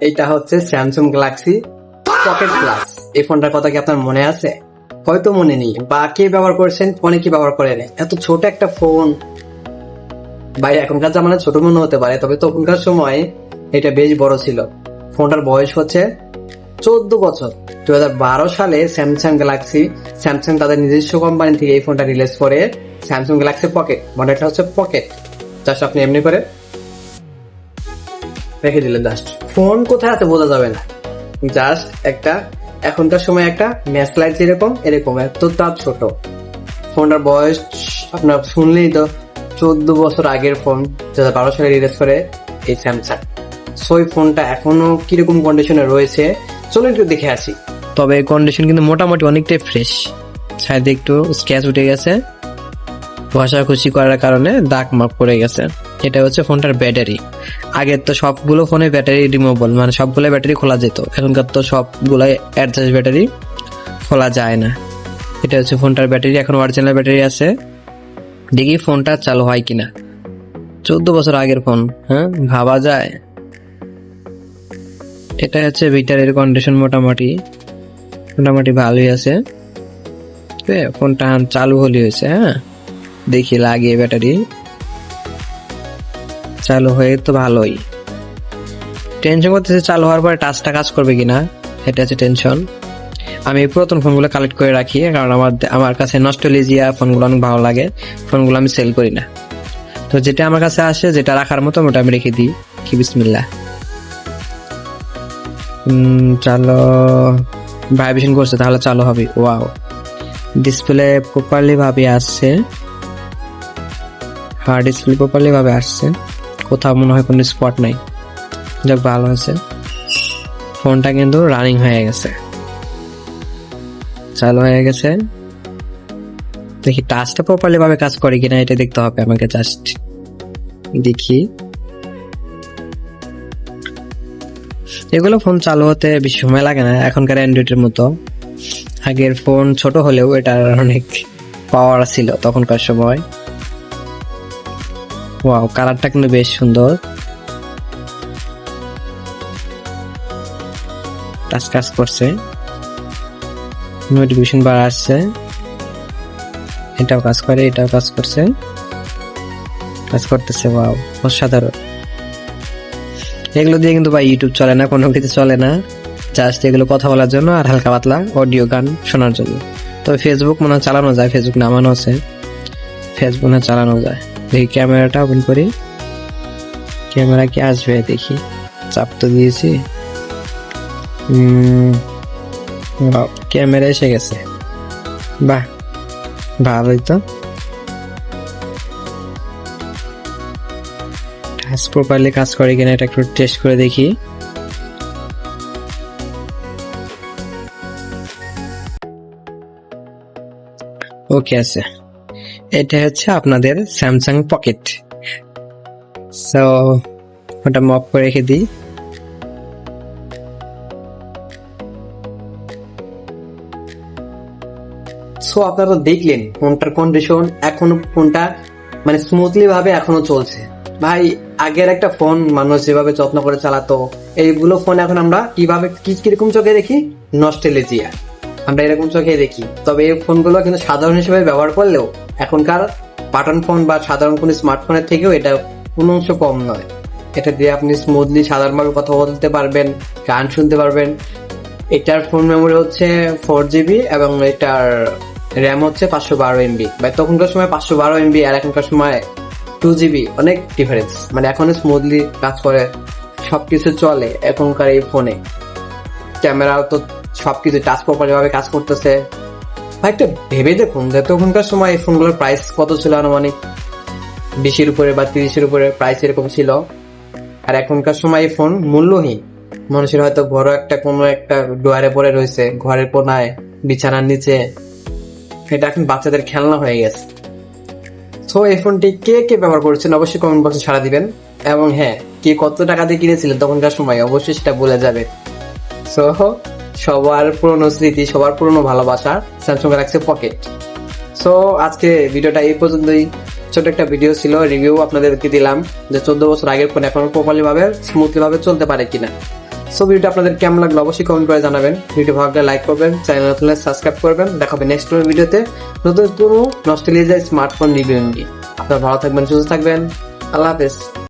এইটা হচ্ছে Samsung Galaxy pocket plus. এই ফোনটার কথা কি আপনার মনে আছে? হয়তো মনে নেই, বা কে ব্যবহার করেছেন, অনেকে ব্যবহার করেন। এত ছোট একটা ফোন ভাই, এখনকার জামানায় ছোট মনে হতে পারে, তবে তখনকার সময় এটা বেশ বড় ছিল। ফোনটার বয়স হচ্ছে 14 বছর। 2012 সালে স্যামসাং তাদের নিজস্ব কোম্পানি থেকে এই ফোনটা রিলিজ করে। স্যামসাং গ্যালাক্সি পকেট, মডেলটা হচ্ছে পকেট। জাস্ট আপনি এমনি করে রেখে দিলেন, জাস্ট ফোন কোথায় আছে বোঝা যাবে না। জাস্ট একটা এখনকার সময় একটা ম্যাচ লাইট যেরকম, এরকম এতটা ছোট। ফোনটার বয়স আপনার শুনলেই তো 14 বছর আগের ফোন, 2012 সালে রিলিজ করে এই স্যামসাং। সো এই ফোনটা এখনো কিরকম কন্ডিশনে রয়েছে চলো একটু দেখে আসি। তবে কন্ডিশন কিন্তু মোটামুটি অনেকটাই ফ্রেশ। সাইডে একটু স্ক্র্যাচ উঠে গেছে, ঘষাঘষি করার কারণে দাগ মাগ পড়ে গেছে। এটা হচ্ছে ফোনটার ব্যাটারি। আগের তো সবগুলো ফোনে ব্যাটারি রিমুভেবল, মানে সবগুলো ব্যাটারি খোলা যেত। এখনকার তো সবগুলাই অ্যাডজাস্ট ব্যাটারি, খোলা যায় না। এটা হচ্ছে ফোনটার ব্যাটারি, এখন অরিজিনাল ব্যাটারি আছে। দেখি ফোনটা চালু হয় কিনা। 14 বছর আগের ফোন, হ্যাঁ ভাবা যায়। এটা হচ্ছে ব্যাটারির কন্ডিশন মোটামুটি ভালোই আছে। ফোনটা চালু হলে হয়েছে। হ্যাঁ দেখি লাগিয়ে ব্যাটারি চালু হয়ে তো ভালোই। টেনশন করতেছে চালু হওয়ার পরে টাচটা কাজ করবে কিনা, এটা হচ্ছে টেনশন। আমি পুরাতন ফোনগুলো কালেক্ট করে রাখি, কারণ আমার কাছে নস্টালজিয়া ফোনগুলো অনেক ভালো লাগে। ফোনগুলো আমি সেল করি না, তো যেটা আমার কাছে আসে, যেটা রাখার মতো ওটা আমি রেখে দিই। কি বিসমিল্লাহ। চালো ভাইব্রেশন করছে, তাহলে চালু হবে। ওয়াও, ডিসপ্লে প্রপারলি ভাবে আসছে। হ্যাঁ ডিসপ্লে প্রপারলি ভাবে আসছে, কোথাও মনে হয় কোনো স্পট নাই। যাক ভালো আছে। ফোনটা কিন্তু রানিং হয়ে গেছে, চালু হয়ে গেছে। দেখি টাচটা প্রপারলি ভাবে কাজ করে কিনা, এটা দেখতে হবে আমাকে। জাস্ট দেখি। এগুলো ফোন চালু হতে বেশি সময় লাগে না এখনকার অ্যান্ড্রয়েডের মতো। আগের ফোন ছোট হলেও এটার অনেক পাওয়ার ছিল তখনকার সময়। ওয়াও, কালারটা কিন্তু বেশ সুন্দর। টাচ কাজ করছে, নোটিফিকেশন বার আসছে। এটাও কাজ করে, এটাও কাজ করছে, কাজ করতেছে। ওয়াও, অসাধারণ। এগুলো দিয়ে কিন্তু ভাই ইউটিউব চলে না, কোনো কিছু চলে না। জাস্ট এগুলো কথা বলার জন্য আর হালকা পাতলা অডিও গান শোনার জন্য। তবে ফেসবুক মনে হয় চালানো যায়, ফেসবুক নামানো আছে, ফেসবুক না চালানো যায়। দেখি ক্যামেরাটা ওপেন করি, ক্যামেরা কি আসবে দেখি। চাপ তো দিয়েছি, ক্যামেরা এসে গেছে। বাহ, ভালোই তো। টাচ প্রপারলি কাজ করে কিনা এটা একটু টেস্ট করে দেখি। ওকে আছে। এটা হচ্ছে আপনাদের স্যামসাং পকেট। সো ওটা মপ করে রেখে দিই। সো আপনারা তো দেখলেন ফোনটার কন্ডিশন। এখনো ফোনটা মানে স্মুথলি ভাবে এখনো চলছে। ভাই আগের একটা ফোন মানুষ যেভাবে যত্ন করে চালাতো, এইগুলো ফোন এখন আমরা কিরকম চোখে দেখি, নস্টালজিয়া, আমরা এরকম চোখে দেখি। তবে এই ফোনগুলো কিন্তু সাধারণ হিসেবে ব্যবহার করলেও এখনকার বাটন ফোন বা সাধারণ কোনো স্মার্টফোনের থেকেও এটা কোনো অংশ কম নয়। এটা দিয়ে আপনি স্মুথলি সাধারণভাবে কথা বলতে পারবেন, গান শুনতে পারবেন। এটার ফোন মেমোরি হচ্ছে 4GB এবং এটার র্যাম হচ্ছে 512 MB। ভাই তখনকার সময় 512 MB আর এখনকার সময় 2GB, অনেক ডিফারেন্স। মানে এখন স্মুথলি কাজ করে, সবকিছু চলে এখনকার এই ফোনে। ক্যামেরাও তো সবকিছু টাচ প্রপারলি ভাবে কাজ করতেছে। ভাই একটা ভেবে দেখুন যে তখনকার সময় এই ফোনগুলোর প্রাইস কত ছিল, আনুমানিক 20-এর উপরে বা 30-এর উপরে প্রাইস এরকম ছিল। আর এখনকার সময় এই ফোন মূল্যহীন। মানুষের হয়তো বড় একটা কোনো একটা ডোয়ারে পড়ে রয়েছে, ঘরের কোনায়, বিছানার নিচে। এটা এখন বাচ্চাদের খেলনা হয়ে গেছে। তো এই ফোনটি কে কে ব্যবহার করেছেন অবশ্যই কমেন্ট বক্সে সাড়া দিবেন। এবং হ্যাঁ, কে কত টাকা দিয়ে কিনেছিলেন তখনকার সময় অবশ্যই সেটা বলে যাবে। সো সবার পুরনো স্মৃতি, সবার পুরনো ভালোবাসা স্যামসাং গ্যালাক্সি পকেট। সো আজকে ভিডিওটা এই পর্যন্তই। ছোট একটা ভিডিও ছিল, রিভিউ আপনাদেরকে দিলাম যে 14 বছর আগের ফোন এখন প্রপারলি ভাবে স্মুথলি ভাবে চলতে পারে কিনা। সো ভিডিওটা আপনাদের কেমন লাগলো অবশ্যই কমেন্ট করে জানাবেন। ভিডিও ভালো লাগলে লাইক করবেন, চ্যানেল নতুন হলে সাবস্ক্রাইব করবেন। দেখা হবে নেক্সট ভিডিওতে নতুন কোনো নস্টালজিয়া স্মার্টফোন রিভিউ নিয়ে। আপনারা ভালো থাকবেন, সুস্থ থাকবেন। আল্লাহ হাফেজ।